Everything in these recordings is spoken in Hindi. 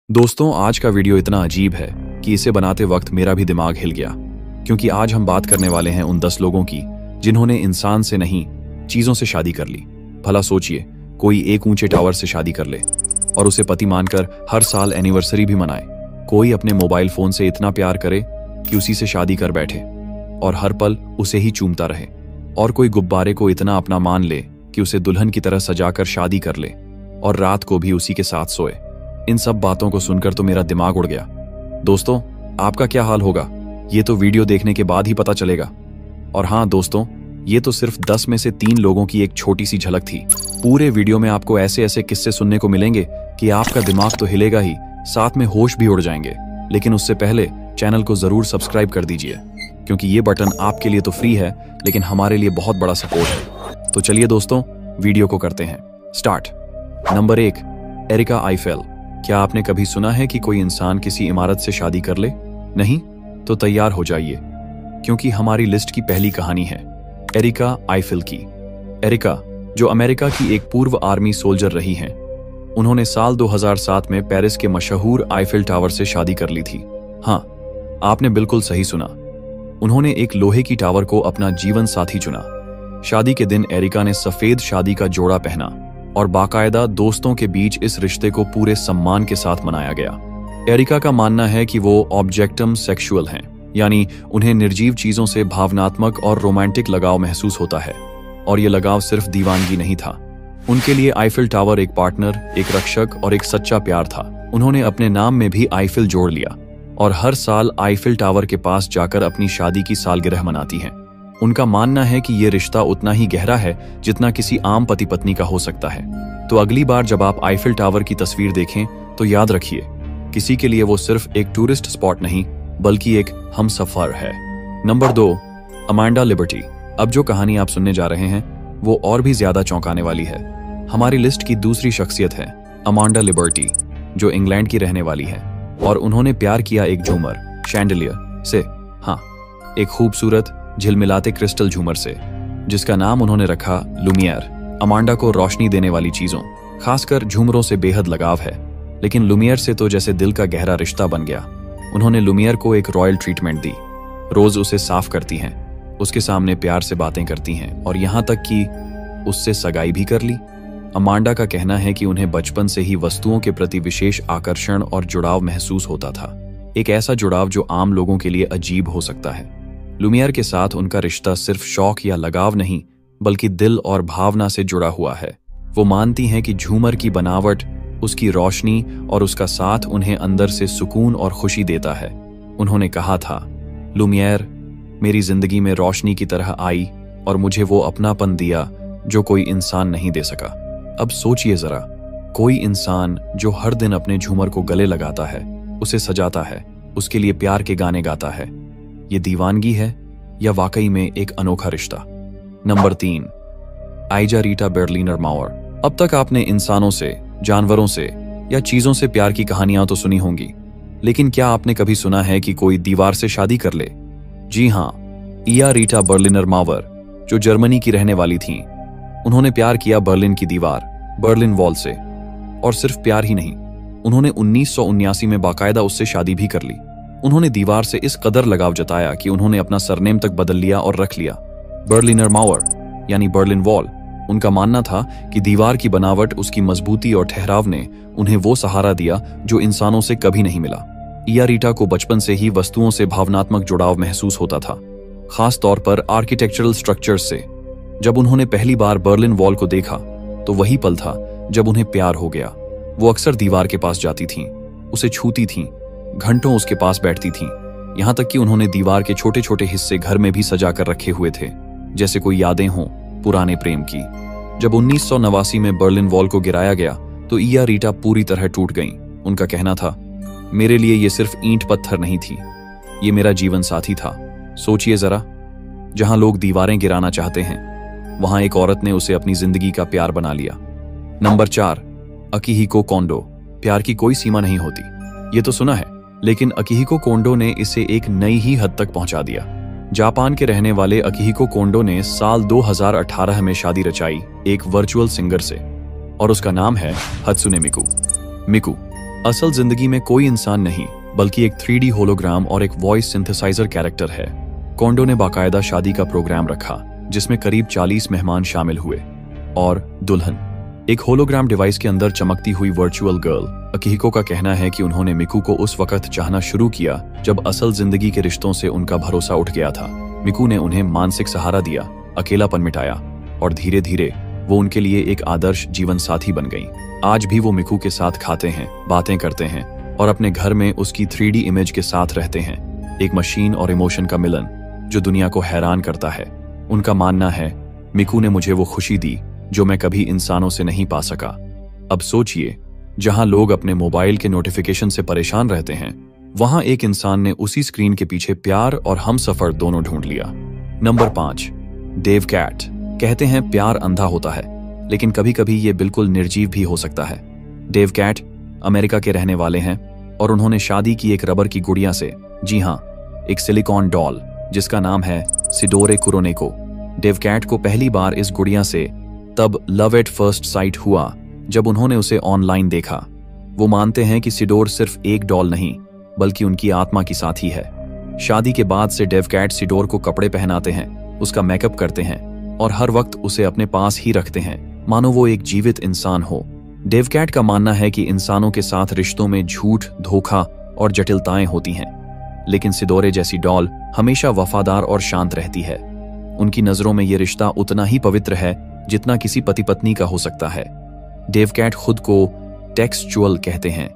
दोस्तों, आज का वीडियो इतना अजीब है कि इसे बनाते वक्त मेरा भी दिमाग हिल गया, क्योंकि आज हम बात करने वाले हैं उन 10 लोगों की जिन्होंने इंसान से नहीं, चीजों से शादी कर ली। भला सोचिए, कोई एक ऊंचे टावर से शादी कर ले और उसे पति मानकर हर साल एनिवर्सरी भी मनाए। कोई अपने मोबाइल फोन से इतना प्यार करे कि उसी से शादी कर बैठे और हर पल उसे ही चूमता रहे, और कोई गुब्बारे को इतना अपना मान ले कि उसे दुल्हन की तरह सजाकर शादी कर ले और रात को भी उसी के साथ सोए। इन सब बातों को सुनकर तो मेरा दिमाग उड़ गया। दोस्तों, आपका क्या हाल होगा, ये तो वीडियो देखने के बाद ही पता चलेगा। और हाँ दोस्तों, ये तो सिर्फ 10 में से 3 लोगों की एक छोटी सी झलक थी। पूरे वीडियो में आपको ऐसे ऐसे किस्से सुनने को मिलेंगे कि आपका दिमाग तो हिलेगा ही, साथ में होश भी उड़ जाएंगे। लेकिन उससे पहले चैनल को जरूर सब्सक्राइब कर दीजिए, क्योंकि ये बटन आपके लिए तो फ्री है, लेकिन हमारे लिए बहुत बड़ा सपोर्ट है। तो चलिए दोस्तों, वीडियो को करते हैं स्टार्ट। Number 1, areca Eiffel. क्या आपने कभी सुना है कि कोई इंसान किसी इमारत से शादी कर ले? नहीं? तो तैयार हो जाइए, क्योंकि हमारी लिस्ट की पहली कहानी है एरिका आइफेल की। एरिका, जो अमेरिका की एक पूर्व आर्मी सोल्जर रही हैं, उन्होंने साल 2007 में पेरिस के मशहूर आइफेल टावर से शादी कर ली थी। हाँ, आपने बिल्कुल सही सुना, उन्होंने एक लोहे की टावर को अपना जीवन साथी चुना। शादी के दिन एरिका ने सफेद शादी का जोड़ा पहना और बाकायदा दोस्तों के बीच इस रिश्ते को पूरे सम्मान के साथ मनाया गया। एरिका का मानना है कि वो ऑब्जेक्टम सेक्सुअल हैं, यानी उन्हें निर्जीव चीजों से भावनात्मक और रोमांटिक लगाव महसूस होता है, और ये लगाव सिर्फ दीवानगी नहीं था। उनके लिए आइफेल टावर एक पार्टनर, एक रक्षक और एक सच्चा प्यार था। उन्होंने अपने नाम में भी आइफेल जोड़ लिया और हर साल आइफेल टावर के पास जाकर अपनी शादी की सालगिरह मनाती हैं। उनका मानना है कि ये रिश्ता उतना ही गहरा है जितना किसी आम पति पत्नी का हो सकता है। तो अगली बार जब आप आइफेल टावर की तस्वीर देखें तो याद रखिए, किसी के लिए वो सिर्फ एक टूरिस्ट स्पॉट नहीं, बल्कि एक हमसफर है। Number 2, Amanda liberty. अब जो कहानी आप सुनने जा रहे हैं वो और भी ज्यादा चौंकाने वाली है। हमारी लिस्ट की दूसरी शख्सियत है अमांडा लिबर्टी, जो इंग्लैंड की रहने वाली है, और उन्होंने प्यार किया एक झूमर शैंडलियर से। हाँ, एक खूबसूरत झिलमिलाते क्रिस्टल झूमर से, जिसका नाम उन्होंने रखा लुमियर। अमांडा को रोशनी देने वाली चीजों, खासकर झूमरों से बेहद लगाव है, लेकिन लुमियर से तो जैसे दिल का गहरा रिश्ता बन गया। उन्होंने लुमियर को एक रॉयल ट्रीटमेंट दी, रोज उसे साफ करती हैं, उसके सामने प्यार से बातें करती हैं और यहाँ तक कि उससे सगाई भी कर ली। अमांडा का कहना है कि उन्हें बचपन से ही वस्तुओं के प्रति विशेष आकर्षण और जुड़ाव महसूस होता था, एक ऐसा जुड़ाव जो आम लोगों के लिए अजीब हो सकता है। लुमियर के साथ उनका रिश्ता सिर्फ शौक या लगाव नहीं, बल्कि दिल और भावना से जुड़ा हुआ है। वो मानती हैं कि झूमर की बनावट, उसकी रोशनी और उसका साथ उन्हें अंदर से सुकून और खुशी देता है। उन्होंने कहा था, लुमियर मेरी जिंदगी में रोशनी की तरह आई और मुझे वो अपनापन दिया जो कोई इंसान नहीं दे सका। अब सोचिए जरा, कोई इंसान जो हर दिन अपने झूमर को गले लगाता है, उसे सजाता है, उसके लिए प्यार के गाने गाता है, ये दीवानगी है या वाकई में एक अनोखा रिश्ता? नंबर 3, आइजा रीटा बर्लिनर मावर। अब तक आपने इंसानों से, जानवरों से या चीजों से प्यार की कहानियां तो सुनी होंगी, लेकिन क्या आपने कभी सुना है कि कोई दीवार से शादी कर ले? जी हाँ, इया रीटा बर्लिनर मावर, जो जर्मनी की रहने वाली थीं, उन्होंने प्यार किया बर्लिन की दीवार, बर्लिन वॉल से। और सिर्फ प्यार ही नहीं, उन्होंने 1979 में बाकायदा उससे शादी भी कर ली। उन्होंने दीवार से इस कदर लगाव जताया कि उन्होंने अपना सरनेम तक बदल लिया और रख लिया बर्लिनर मावर, यानी बर्लिन वॉल। उनका मानना था कि दीवार की बनावट, उसकी मजबूती और ठहराव ने उन्हें वो सहारा दिया जो इंसानों से कभी नहीं मिला। इया रीटा को बचपन से ही वस्तुओं से भावनात्मक जुड़ाव महसूस होता था, खास तौर पर आर्किटेक्चरल स्ट्रक्चर्स से। जब उन्होंने पहली बार बर्लिन वॉल को देखा तो वही पल था जब उन्हें प्यार हो गया। वो अक्सर दीवार के पास जाती थीं, उसे छूती थीं, घंटों उसके पास बैठती थीं, यहाँ तक कि उन्होंने दीवार के छोटे छोटे हिस्से घर में भी सजा कर रखे हुए थे, जैसे कोई यादें हों पुराने प्रेम की। जब 1989 में बर्लिन वॉल को गिराया गया तो इया रीटा पूरी तरह टूट गईं। उनका कहना था, मेरे लिए ये सिर्फ ईंट पत्थर नहीं थी, ये मेरा जीवन साथी था। सोचिए जरा, जहां लोग दीवारें गिराना चाहते हैं, वहां एक औरत ने उसे अपनी जिंदगी का प्यार बना लिया। नंबर 4, अकिहिको कोंडो। प्यार की कोई सीमा नहीं होती, ये तो सुना है, लेकिन अकिहिको कोंडो ने इसे एक नई ही हद तक पहुंचा दिया। जापान के रहने वाले अकिहिको कोंडो ने साल 2018 में शादी रचाई एक वर्चुअल सिंगर से, और उसका नाम है हत्सुने मिकू। मिकू असल जिंदगी में कोई इंसान नहीं बल्कि एक 3D होलोग्राम और एक वॉइस सिंथेसाइजर कैरेक्टर है। कॉन्डो ने बाकायदा शादी का प्रोग्राम रखा जिसमें करीब 40 मेहमान शामिल हुए और दुल्हन एक होलोग्राम डिवाइस के अंदर चमकती हुई वर्चुअल गर्ल। अकीको का कहना है कि उन्होंने मिकू को उस वक्त चाहना शुरू किया जब असल जिंदगी के रिश्तों से उनका भरोसा उठ गया था। मिकू ने उन्हें मानसिक सहारा दिया, अकेलापन मिटाया और धीरे धीरे वो उनके लिए एक आदर्श जीवन साथी बन गई। आज भी वो मिकू के साथ खाते हैं, बातें करते हैं और अपने घर में उसकी 3D इमेज के साथ रहते हैं। एक मशीन और इमोशन का मिलन जो दुनिया को हैरान करता है। उनका मानना है, मिकू ने मुझे वो खुशी दी जो मैं कभी इंसानों से नहीं पा सका। अब सोचिए, जहां लोग अपने मोबाइल के नोटिफिकेशन से परेशान रहते हैं, वहां एक इंसान ने उसी स्क्रीन के पीछे प्यार और हमसफर दोनों ढूंढ लिया। Number 5, Dave Cat. कहते हैं प्यार अंधा होता है, लेकिन कभी कभी ये बिल्कुल निर्जीव भी हो सकता है। डेव कैट अमेरिका के रहने वाले हैं और उन्होंने शादी की एक रबर की गुड़िया से। जी हाँ, एक सिलिकॉन डॉल जिसका नाम है सिडोरे कुरोनेको। डेव कैट को पहली बार इस गुड़िया से तब लव एट फर्स्ट साइट हुआ जब उन्होंने उसे ऑनलाइन देखा। वो मानते हैं कि सिडोर सिर्फ एक डॉल नहीं बल्कि उनकी आत्मा की साथी है। शादी के बाद से डेव कैट सिडोर को कपड़े पहनाते हैं, उसका मेकअप करते हैं और हर वक्त उसे अपने पास ही रखते हैं, मानो वो एक जीवित इंसान हो। डेव कैट का मानना है कि इंसानों के साथ रिश्तों में झूठ, धोखा और जटिलताएं होती हैं, लेकिन सिडोरे जैसी डॉल हमेशा वफादार और शांत रहती है। उनकी नजरों में ये रिश्ता उतना ही पवित्र है जितना किसी पति पत्नी का हो सकता है। डेव कैट खुद को टेक्सचुअल कहते हैं,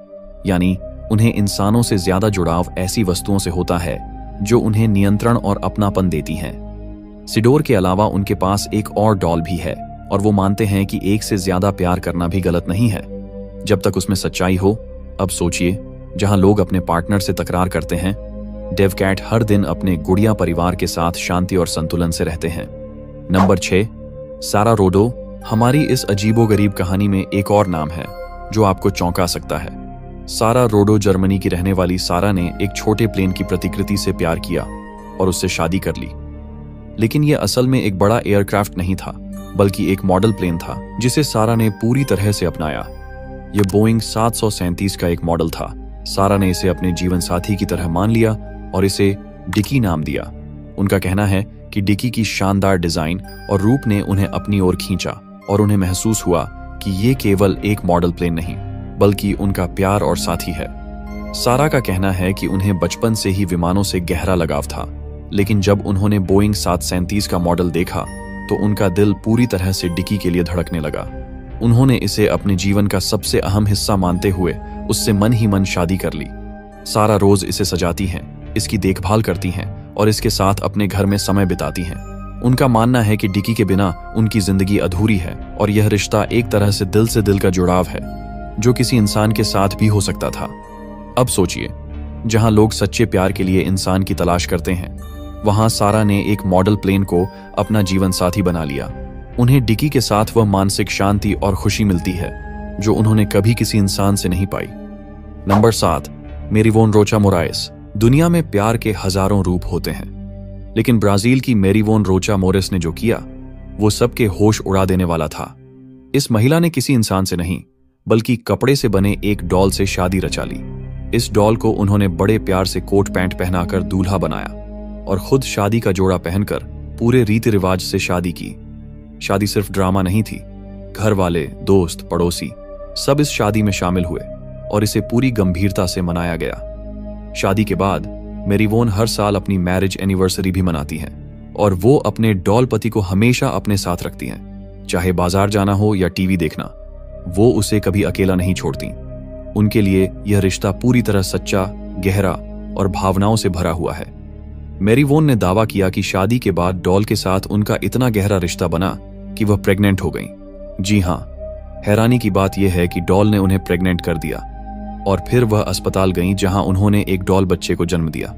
यानी उन्हें इंसानों से ज्यादा जुड़ाव ऐसी वस्तुओं से होता है जो उन्हें नियंत्रण और अपनापन देती हैं। सिडोर के अलावा उनके पास एक और डॉल भी है और वो मानते हैं कि एक से ज्यादा प्यार करना भी गलत नहीं है, जब तक उसमें सच्चाई हो। अब सोचिए, जहां लोग अपने पार्टनर से तकरार करते हैं, डेव कैट हर दिन अपने गुड़िया परिवार के साथ शांति और संतुलन से रहते हैं। नंबर 6, सारा रोडो। हमारी इस अजीबोगरीब कहानी में एक और नाम है जो आपको चौंका सकता है। सारा रोडो जर्मनी की रहने वाली सारा ने एक छोटे प्लेन की प्रतिकृति से प्यार किया और उससे शादी कर ली। लेकिन यह असल में एक बड़ा एयरक्राफ्ट नहीं था बल्कि एक मॉडल प्लेन था जिसे सारा ने पूरी तरह से अपनाया। यह बोइंग 737 का एक मॉडल था। सारा ने इसे अपने जीवन साथी की तरह मान लिया और इसे डिकी नाम दिया। उनका कहना है कि डिकी की शानदार डिजाइन और रूप ने उन्हें अपनी ओर खींचा और उन्हें महसूस हुआ कि ये केवल एक मॉडल प्लेन नहीं बल्कि उनका प्यार और साथी है। सारा का कहना है कि उन्हें बचपन से ही विमानों से गहरा लगाव था, लेकिन जब उन्होंने बोइंग 737 का मॉडल देखा तो उनका दिल पूरी तरह से डिकी के लिए धड़कने लगा। उन्होंने इसे अपने जीवन का सबसे अहम हिस्सा मानते हुए उससे मन ही मन शादी कर ली। सारा रोज इसे सजाती हैं, इसकी देखभाल करती हैं और इसके साथ अपने घर में समय बिताती हैं। उनका मानना है कि डिकी के बिना उनकी जिंदगी अधूरी है और यह रिश्ता एक तरह से दिल का जुड़ाव है जो किसी इंसान के साथ भी हो सकता था। अब सोचिए, जहां लोग सच्चे प्यार के लिए इंसान की तलाश करते हैं, वहां सारा ने एक मॉडल प्लेन को अपना जीवन साथी बना लिया। उन्हें डिकी के साथ वह मानसिक शांति और खुशी मिलती है जो उन्होंने कभी किसी इंसान से नहीं पाई। नंबर 7, मेरीवोन रोचा मोराइस। दुनिया में प्यार के हजारों रूप होते हैं, लेकिन ब्राजील की मेरीवोन रोचा मोरिस ने जो किया वो सबके होश उड़ा देने वाला था। इस महिला ने किसी इंसान से नहीं बल्कि कपड़े से बने एक डॉल से शादी रचा ली। इस डॉल को उन्होंने बड़े प्यार से कोट पैंट पहनाकर दूल्हा बनाया और खुद शादी का जोड़ा पहनकर पूरे रीति रिवाज से शादी की। शादी सिर्फ ड्रामा नहीं थी, घर वाले, दोस्त, पड़ोसी सब इस शादी में शामिल हुए और इसे पूरी गंभीरता से मनाया गया। शादी के बाद मेरीवोन हर साल अपनी मैरिज एनिवर्सरी भी मनाती हैं और वो अपने डॉल पति को हमेशा अपने साथ रखती हैं। चाहे बाजार जाना हो या टीवी देखना, वो उसे कभी अकेला नहीं छोड़ती। उनके लिए यह रिश्ता पूरी तरह सच्चा, गहरा और भावनाओं से भरा हुआ है। मेरीवोन ने दावा किया कि शादी के बाद डॉल के साथ उनका इतना गहरा रिश्ता बना कि वह प्रेग्नेंट हो गईं। जी हाँ, हैरानी की बात यह है कि डॉल ने उन्हें प्रेग्नेंट कर दिया और फिर वह अस्पताल गईं जहां उन्होंने एक डॉल बच्चे को जन्म दिया।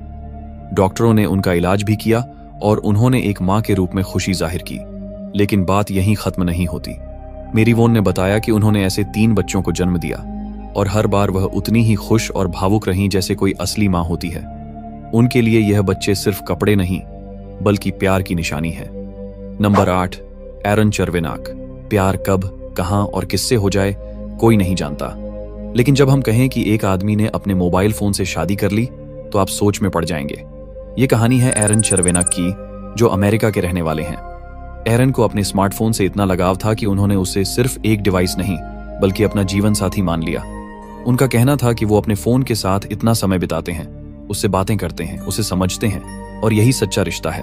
डॉक्टरों ने उनका इलाज भी किया और उन्होंने एक मां के रूप में खुशी जाहिर की। लेकिन बात यहीं खत्म नहीं होती। मेरीवोन ने बताया कि उन्होंने ऐसे 3 बच्चों को जन्म दिया और हर बार वह उतनी ही खुश और भावुक रहीं जैसे कोई असली मां होती है। उनके लिए यह बच्चे सिर्फ कपड़े नहीं बल्कि प्यार की निशानी है। नंबर 8, एरन चर्वेनाक। प्यार कब, कहां और किससे हो जाए कोई नहीं जानता, लेकिन जब हम कहें कि एक आदमी ने अपने मोबाइल फोन से शादी कर ली तो आप सोच में पड़ जाएंगे। ये कहानी है एरन चेरवेनक की, जो अमेरिका के रहने वाले हैं। एरन को अपने स्मार्टफोन से इतना लगाव था कि उन्होंने उसे सिर्फ एक डिवाइस नहीं बल्कि अपना जीवन साथी मान लिया। उनका कहना था कि वो अपने फोन के साथ इतना समय बिताते हैं, उससे बातें करते हैं, उसे समझते हैं और यही सच्चा रिश्ता है।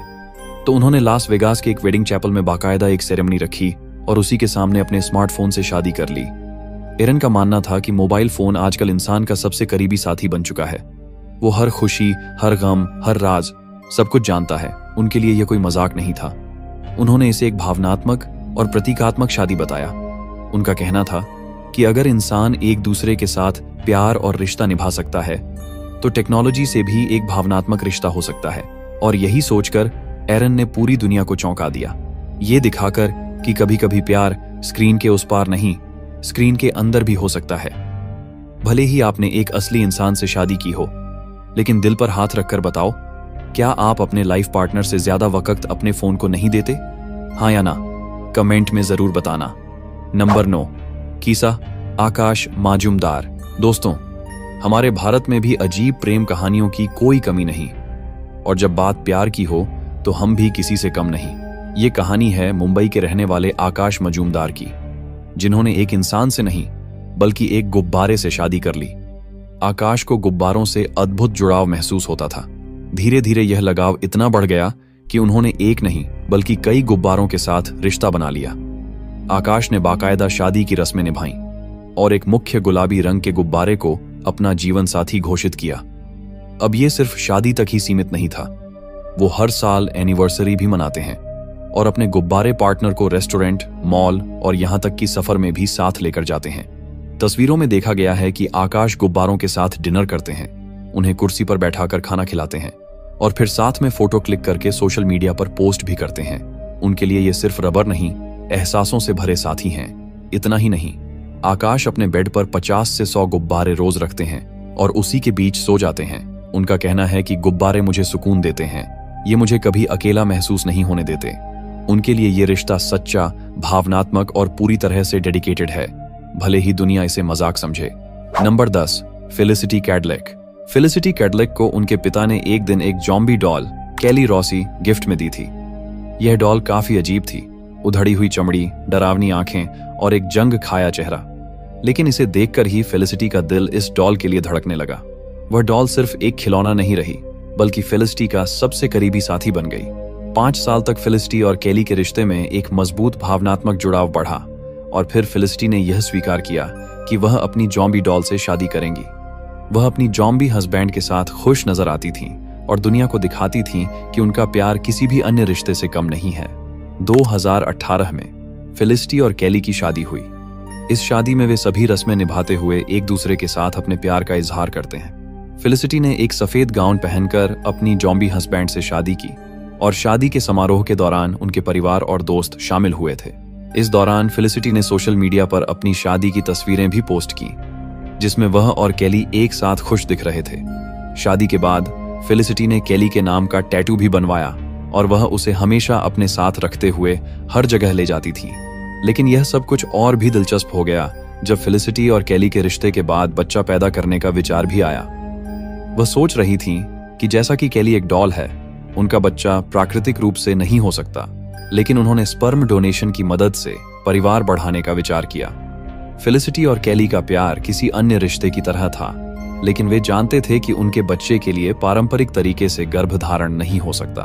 तो उन्होंने लास वेगास के एक वेडिंग चैपल में बाकायदा एक सेरेमनी रखी और उसी के सामने अपने स्मार्टफोन से शादी कर ली। एरन का मानना था कि मोबाइल फोन आजकल इंसान का सबसे करीबी साथी बन चुका है। वो हर खुशी, हर गम, हर राज सब कुछ जानता है। उनके लिए यह कोई मजाक नहीं था। उन्होंने इसे एक भावनात्मक और प्रतीकात्मक शादी बताया। उनका कहना था कि अगर इंसान एक दूसरे के साथ प्यार और रिश्ता निभा सकता है तो टेक्नोलॉजी से भी एक भावनात्मक रिश्ता हो सकता है। और यही सोचकर एरन ने पूरी दुनिया को चौंका दिया, ये दिखाकर कि कभी कभी प्यार स्क्रीन के उस पार नहीं, स्क्रीन के अंदर भी हो सकता है। भले ही आपने एक असली इंसान से शादी की हो, लेकिन दिल पर हाथ रखकर बताओ, क्या आप अपने लाइफ पार्टनर से ज्यादा वक्त अपने फोन को नहीं देते? हाँ या ना? कमेंट में जरूर बताना। नंबर 9, किस्सा आकाश मजूमदार। दोस्तों, हमारे भारत में भी अजीब प्रेम कहानियों की कोई कमी नहीं, और जब बात प्यार की हो तो हम भी किसी से कम नहीं। ये कहानी है मुंबई के रहने वाले आकाश मजूमदार की, जिन्होंने एक इंसान से नहीं बल्कि एक गुब्बारे से शादी कर ली। आकाश को गुब्बारों से अद्भुत जुड़ाव महसूस होता था। धीरे धीरे यह लगाव इतना बढ़ गया कि उन्होंने एक नहीं बल्कि कई गुब्बारों के साथ रिश्ता बना लिया। आकाश ने बाकायदा शादी की रस्में निभाईं और एक मुख्य गुलाबी रंग के गुब्बारे को अपना जीवन साथी घोषित किया। अब यह सिर्फ शादी तक ही सीमित नहीं था, वो हर साल एनिवर्सरी भी मनाते हैं और अपने गुब्बारे पार्टनर को रेस्टोरेंट, मॉल और यहां तक कि सफर में भी साथ लेकर जाते हैं। तस्वीरों में देखा गया है कि आकाश गुब्बारों के साथ डिनर करते हैं, उन्हें कुर्सी पर बैठाकर खाना खिलाते हैं और फिर साथ में फोटो क्लिक करके सोशल मीडिया पर पोस्ट भी करते हैं। उनके लिए ये सिर्फ रबर नहीं, एहसासों से भरे साथी हैं। इतना ही नहीं, आकाश अपने बेड पर 50 से 100 गुब्बारे रोज रखते हैं और उसी के बीच सो जाते हैं। उनका कहना है कि गुब्बारे मुझे सुकून देते हैं, ये मुझे कभी अकेला महसूस नहीं होने देते। उनके लिए ये रिश्ता सच्चा, भावनात्मक और पूरी तरह से डेडिकेटेड है, भले ही दुनिया इसे मजाक समझे। नंबर 10, फेलिसिटी कैडलेक। फेलिसिटी कैडलेक को उनके पिता ने एक दिन एक zombie doll Callie Rossi gift में दी थी। यह डॉल काफी अजीब थी, उधड़ी हुई चमड़ी, डरावनी आंखें और एक जंग खाया चेहरा। लेकिन इसे देखकर ही फेलिसिटी का दिल इस डॉल के लिए धड़कने लगा। वह डॉल सिर्फ एक खिलौना नहीं रही, बल्कि फेलिसिटी का सबसे करीबी साथी बन गई। 5 साल तक फेलिसिटी और कैली के रिश्ते में एक मजबूत भावनात्मक जुड़ाव बढ़ा और फिर फेलिसिटी ने यह स्वीकार किया कि वह अपनी जॉम्बी डॉल से शादी करेंगी। वह अपनी जॉम्बी हस्बैंड के साथ खुश नजर आती थीं और दुनिया को दिखाती थीं कि उनका प्यार किसी भी अन्य रिश्ते से कम नहीं है। 2018 में फेलिसिटी और कैली की शादी हुई। इस शादी में वे सभी रस्में निभाते हुए एक दूसरे के साथ अपने प्यार का इजहार करते हैं। फेलिसिटी ने एक सफेद गाउन पहनकर अपनी जॉम्बी हस्बैंड से शादी की और शादी के समारोह के दौरान उनके परिवार और दोस्त शामिल हुए थे। इस दौरान फेलिसिटी ने सोशल मीडिया पर अपनी शादी की तस्वीरें भी पोस्ट की, जिसमें वह और कैली एक साथ खुश दिख रहे थे। शादी के बाद फेलिसिटी ने कैली के नाम का टैटू भी बनवाया और वह उसे हमेशा अपने साथ रखते हुए हर जगह ले जाती थी। लेकिन यह सब कुछ और भी दिलचस्प हो गया जब फेलिसिटी और कैली के रिश्ते के बाद बच्चा पैदा करने का विचार भी आया। वह सोच रही थी कि जैसा कि कैली एक डॉल है, उनका बच्चा प्राकृतिक रूप से नहीं हो सकता, लेकिन उन्होंने स्पर्म डोनेशन की मदद से परिवार बढ़ाने का विचार किया। फेलिसिटी और कैली का प्यार किसी अन्य रिश्ते की तरह था, लेकिन वे जानते थे कि उनके बच्चे के लिए पारंपरिक तरीके से गर्भधारण नहीं हो सकता।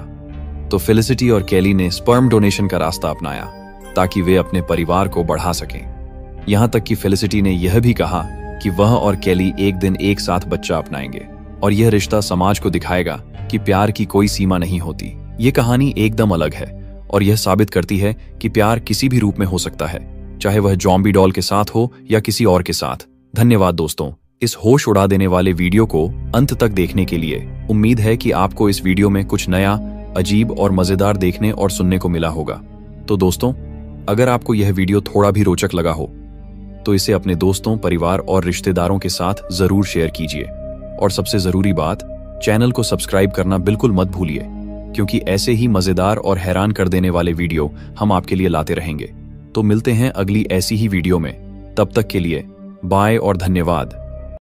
तो फेलिसिटी और कैली ने स्पर्म डोनेशन का रास्ता अपनाया ताकि वे अपने परिवार को बढ़ा सकें। यहां तक कि फेलिसिटी ने यह भी कहा कि वह और कैली एक दिन एक साथ बच्चा अपनाएंगे और यह रिश्ता समाज को दिखाएगा कि प्यार की कोई सीमा नहीं होती। ये कहानी एकदम अलग है और यह साबित करती है कि प्यार किसी भी रूप में हो सकता है, चाहे वह जॉम्बी डॉल के साथ हो या किसी और के साथ। धन्यवाद दोस्तों, इस होश उड़ा देने वाले वीडियो को अंत तक देखने के लिए। उम्मीद है कि आपको इस वीडियो में कुछ नया, अजीब और मजेदार देखने और सुनने को मिला होगा। तो दोस्तों, अगर आपको यह वीडियो थोड़ा भी रोचक लगा हो तो इसे अपने दोस्तों, परिवार और रिश्तेदारों के साथ जरूर शेयर कीजिए। और सबसे जरूरी बात, चैनल को सब्सक्राइब करना बिल्कुल मत भूलिए, क्योंकि ऐसे ही मजेदार और हैरान कर देने वाले वीडियो हम आपके लिए लाते रहेंगे। तो मिलते हैं अगली ऐसी ही वीडियो में। तब तक के लिए बाय और धन्यवाद।